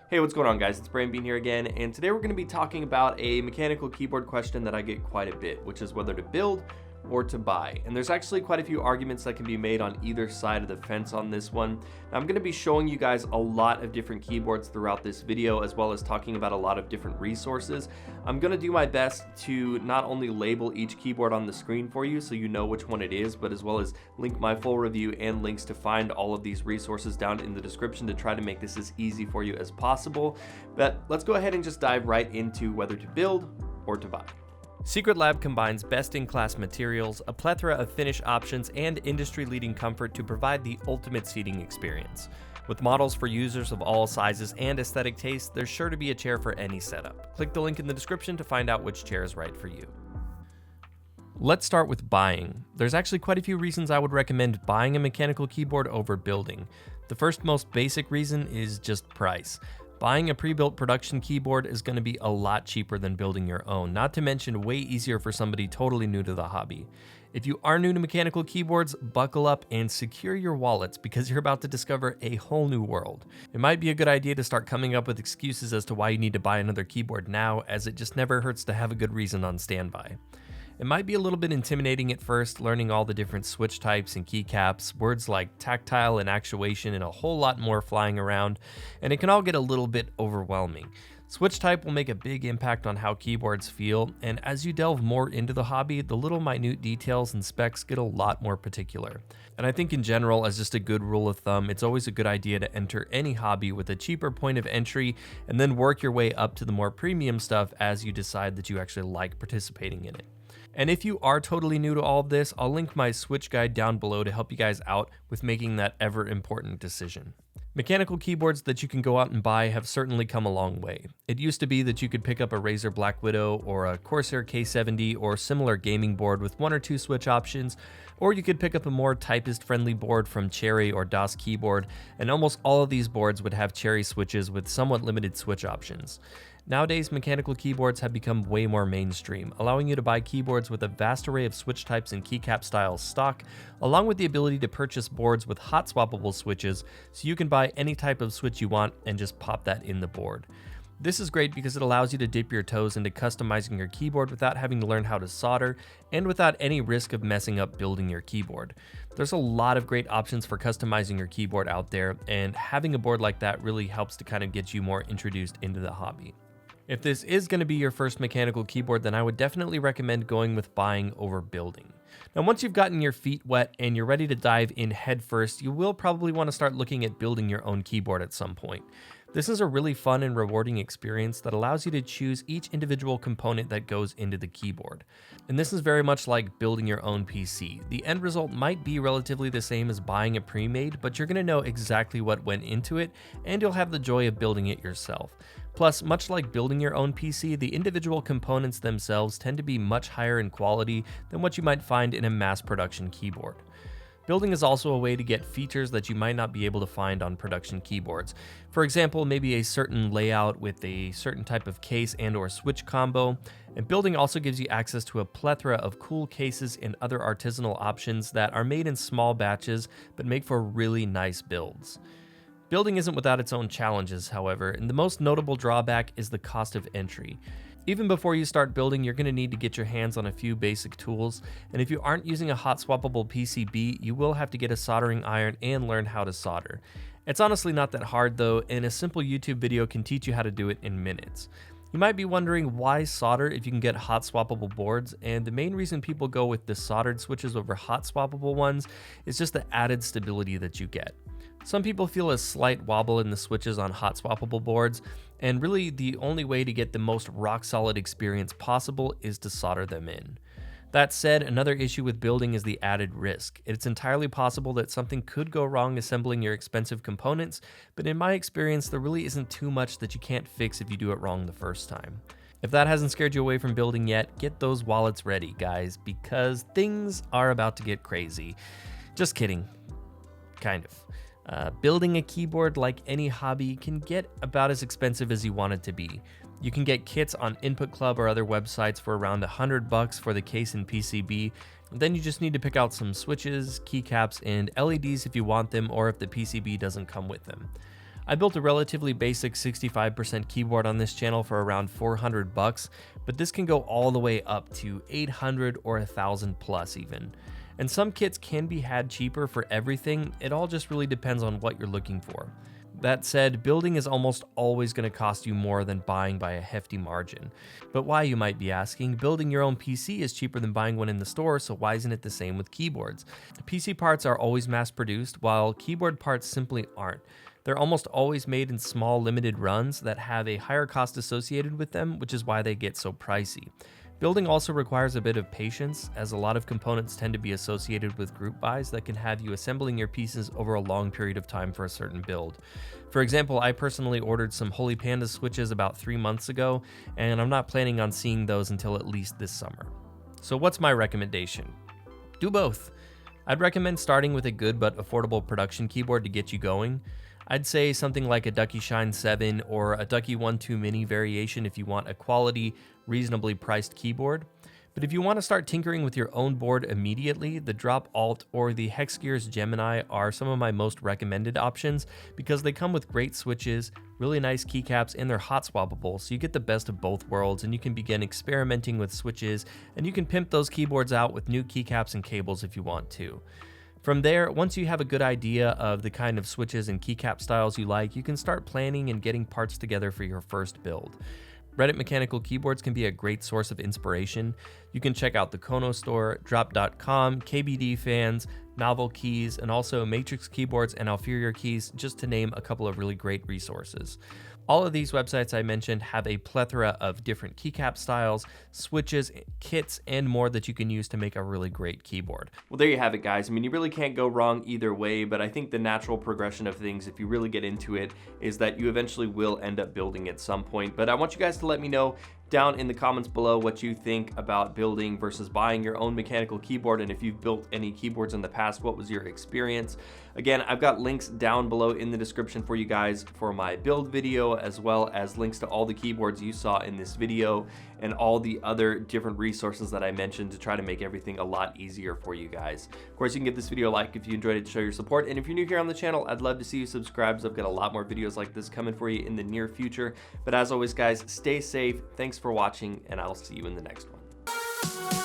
Hey, what's going on, guys? It's Brandon Bean here again, and today we're going to be talking about a mechanical keyboard question that I get quite a bit, which is whether to build or to buy. And there's actually quite a few arguments that can be made on either side of the fence on this one. Now, I'm going to be showing you guys a lot of different keyboards throughout this video, as well as talking about a lot of different resources. I'm going to do my best to not only label each keyboard on the screen for you so you know which one it is, but as well as link my full review and links to find all of these resources down in the description to try to make this as easy for you as possible. But let's go ahead and just dive right into whether to build or to buy. Secretlab combines best-in-class materials, a plethora of finish options, and industry-leading comfort to provide the ultimate seating experience. With models for users of all sizes and aesthetic tastes, there's sure to be a chair for any setup. Click the link in the description to find out which chair is right for you. Let's start with buying. There's actually quite a few reasons I would recommend buying a mechanical keyboard over building. The first most basic reason is just price. Buying a pre-built production keyboard is going to be a lot cheaper than building your own, not to mention way easier for somebody totally new to the hobby. If you are new to mechanical keyboards, buckle up and secure your wallets because you're about to discover a whole new world. It might be a good idea to start coming up with excuses as to why you need to buy another keyboard now, as it just never hurts to have a good reason on standby. It might be a little bit intimidating at first, learning all the different switch types and keycaps, words like tactile and actuation, and a whole lot more flying around, and it can all get a little bit overwhelming. Switch type will make a big impact on how keyboards feel, and as you delve more into the hobby, the little minute details and specs get a lot more particular. And I think in general, as just a good rule of thumb, it's always a good idea to enter any hobby with a cheaper point of entry and then work your way up to the more premium stuff as you decide that you actually like participating in it. And if you are totally new to all of this, I'll link my Switch guide down below to help you guys out with making that ever important decision. Mechanical keyboards that you can go out and buy have certainly come a long way. It used to be that you could pick up a Razer Black Widow or a Corsair K70 or similar gaming board with one or two switch options, or you could pick up a more typist-friendly board from Cherry or DOS Keyboard, and almost all of these boards would have Cherry switches with somewhat limited switch options. Nowadays, mechanical keyboards have become way more mainstream, allowing you to buy keyboards with a vast array of switch types and keycap styles stock, along with the ability to purchase boards with hot swappable switches, so you can buy any type of switch you want and just pop that in the board. This is great because it allows you to dip your toes into customizing your keyboard without having to learn how to solder, and without any risk of messing up building your keyboard. There's a lot of great options for customizing your keyboard out there, and having a board like that really helps to kind of get you more introduced into the hobby. If this is going to be your first mechanical keyboard, then I would definitely recommend going with buying over building. Now, once you've gotten your feet wet and you're ready to dive in head first, you will probably want to start looking at building your own keyboard at some point. This is a really fun and rewarding experience that allows you to choose each individual component that goes into the keyboard. And this is very much like building your own PC. The end result might be relatively the same as buying a pre-made, but you're going to know exactly what went into it, and you'll have the joy of building it yourself. Plus, much like building your own PC, the individual components themselves tend to be much higher in quality than what you might find in a mass production keyboard. Building is also a way to get features that you might not be able to find on production keyboards. For example, maybe a certain layout with a certain type of case and or switch combo. And building also gives you access to a plethora of cool cases and other artisanal options that are made in small batches but make for really nice builds. Building isn't without its own challenges, however, and the most notable drawback is the cost of entry. Even before you start building, you're going to need to get your hands on a few basic tools, and if you aren't using a hot swappable PCB, you will have to get a soldering iron and learn how to solder. It's honestly not that hard though, and a simple YouTube video can teach you how to do it in minutes. You might be wondering why solder if you can get hot swappable boards, and the main reason people go with the soldered switches over hot swappable ones is just the added stability that you get. Some people feel a slight wobble in the switches on hot swappable boards, and really the only way to get the most rock solid experience possible is to solder them in. That said, another issue with building is the added risk. It's entirely possible that something could go wrong assembling your expensive components, but in my experience, there really isn't too much that you can't fix if you do it wrong the first time. If that hasn't scared you away from building yet, get those wallets ready, guys, because things are about to get crazy. Just kidding. Kind of. Building a keyboard, like any hobby, can get about as expensive as you want it to be. You can get kits on Input Club or other websites for around $100 for the case and PCB. Then you just need to pick out some switches, keycaps, and LEDs if you want them or if the PCB doesn't come with them. I built a relatively basic 65% keyboard on this channel for around $400, but this can go all the way up to $800 or $1,000 plus even. And some kits can be had cheaper for everything, it all just really depends on what you're looking for. That said, building is almost always going to cost you more than buying by a hefty margin. But why, you might be asking? Building your own PC is cheaper than buying one in the store, so why isn't it the same with keyboards? PC parts are always mass-produced, while keyboard parts simply aren't. They're almost always made in small, limited runs that have a higher cost associated with them, which is why they get so pricey. Building also requires a bit of patience, as a lot of components tend to be associated with group buys that can have you assembling your pieces over a long period of time for a certain build. For example, I personally ordered some Holy Panda switches about 3 months ago, and I'm not planning on seeing those until at least this summer. So what's my recommendation? Do both. I'd recommend starting with a good but affordable production keyboard to get you going. I'd say something like a Ducky Shine 7 or a Ducky One 2 Mini variation if you want a quality, reasonably priced keyboard. But if you want to start tinkering with your own board immediately, the Drop Alt or the Hexgears Gemini are some of my most recommended options because they come with great switches, really nice keycaps, and they're hot swappable, so you get the best of both worlds and you can begin experimenting with switches, and you can pimp those keyboards out with new keycaps and cables if you want to. From there, once you have a good idea of the kind of switches and keycap styles you like, you can start planning and getting parts together for your first build. Reddit mechanical keyboards can be a great source of inspiration. You can check out the Kono store, drop.com, KBD fans, Novel Keys, and also Matrix Keyboards and Alpherior Keys, just to name a couple of really great resources. All of these websites I mentioned have a plethora of different keycap styles, switches, kits, and more that you can use to make a really great keyboard. Well, there you have it, guys. I mean, you really can't go wrong either way, but I think the natural progression of things, if you really get into it, is that you eventually will end up building at some point. But I want you guys to let me know down in the comments below what you think about building versus buying your own mechanical keyboard, and if you've built any keyboards in the past, what was your experience? Again, I've got links down below in the description for you guys for my build video, as well as links to all the keyboards you saw in this video and all the other different resources that I mentioned to try to make everything a lot easier for you guys. Of course, you can give this video a like if you enjoyed it to show your support, and if you're new here on the channel, I'd love to see you subscribe, so I've got a lot more videos like this coming for you in the near future. But as always, guys, stay safe, thanks for watching, and I'll see you in the next one.